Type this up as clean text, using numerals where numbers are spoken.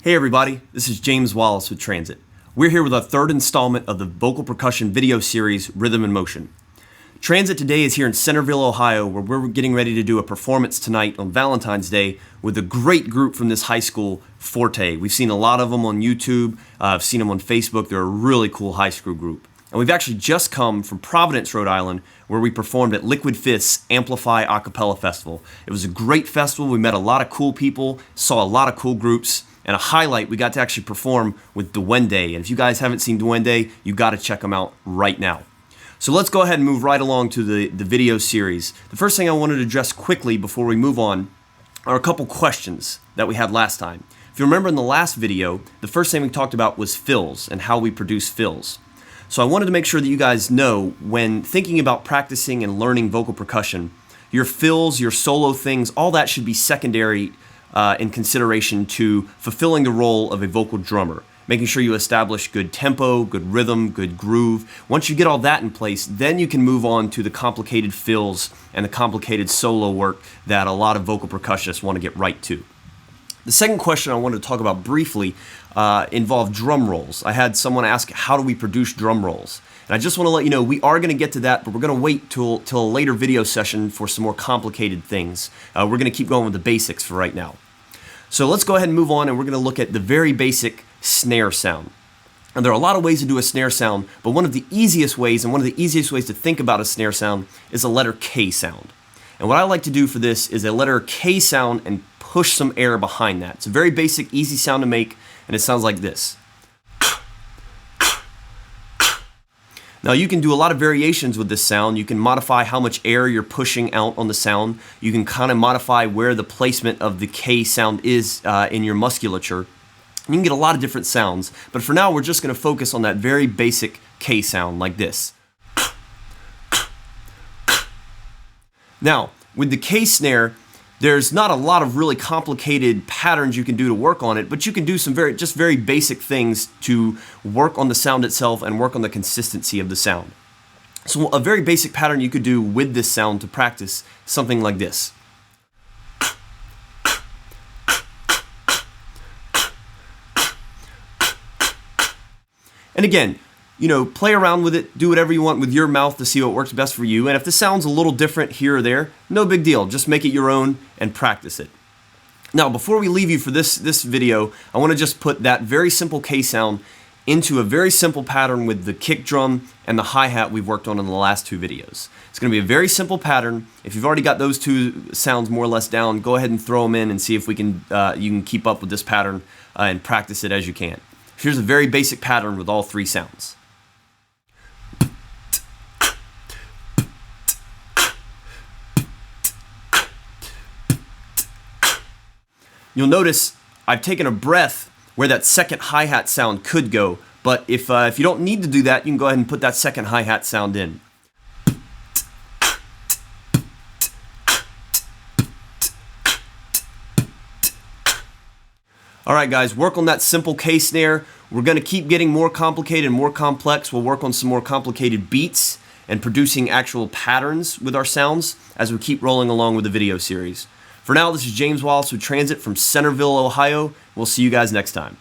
Hey everybody, this is James Wallace with Transit. We're here with our third installment of the vocal percussion video series, Rhythm and Motion. Transit today is here in Centerville, Ohio, where we're getting ready to do a performance tonight on Valentine's Day with a great group from this high school, Forte. We've seen a lot of them on YouTube, I've seen them on Facebook. They're a really cool high school group. And we've actually just come from Providence, Rhode Island, where we performed at Liquid Fist's Amplify Acapella Festival. It was a great festival. We met a lot of cool people, saw a lot of cool groups, and a highlight, we got to actually perform with Duende. And if you guys haven't seen Duende, you got to check them out right now. So let's go ahead and move right along to the video series. The first thing I wanted to address quickly before we move on are a couple questions that we had last time. If you remember in the last video, the first thing we talked about was fills and how we produce fills. So I wanted to make sure that you guys know when thinking about practicing and learning vocal percussion, your fills, your solo things, all that should be secondary in consideration to fulfilling the role of a vocal drummer, making sure you establish good tempo, good rhythm, good groove. Once you get all that in place, then you can move on to the complicated fills and the complicated solo work that a lot of vocal percussionists want to get right to. The second question I wanted to talk about briefly involved drum rolls. I had someone ask, how do we produce drum rolls? And I just want to let you know, we are going to get to that, but we're going to wait till a later video session for some more complicated things. We're going to keep going with the basics for right now. So let's go ahead and move on, and we're going to look at the very basic snare sound. And there are a lot of ways to do a snare sound, but one of the easiest ways, and one of the easiest ways to think about a snare sound, is a letter K sound. And what I like to do for this is a letter K sound and push some air behind that. It's a very basic, easy sound to make, and it sounds like this. Now you can do a lot of variations with this sound. You can modify how much air you're pushing out on the sound. You can kind of modify where the placement of the K sound is in your musculature. You can get a lot of different sounds, but for now we're just going to focus on that very basic K sound like this. Now, with the K snare, there's not a lot of really complicated patterns you can do to work on it, but you can do some very basic things to work on the sound itself and work on the consistency of the sound. So a very basic pattern you could do with this sound to practice something like this. And again, play around with it, do whatever you want with your mouth to see what works best for you. And if the sound's a little different here or there, no big deal. Just make it your own and practice it. Now, before we leave you for this video, I want to just put that very simple K sound into a very simple pattern with the kick drum and the hi-hat we've worked on in the last two videos. It's going to be a very simple pattern. If you've already got those two sounds more or less down, go ahead and throw them in and see if you can keep up with this pattern and practice it as you can. Here's a very basic pattern with all three sounds. You'll notice I've taken a breath where that second hi-hat sound could go, but if you don't need to do that, you can go ahead and put that second hi-hat sound in. Alright guys, work on that simple K snare. We're going to keep getting more complicated and more complex. We'll work on some more complicated beats and producing actual patterns with our sounds as we keep rolling along with the video series. For now, this is James Wallace with Transit from Centerville, Ohio. We'll see you guys next time.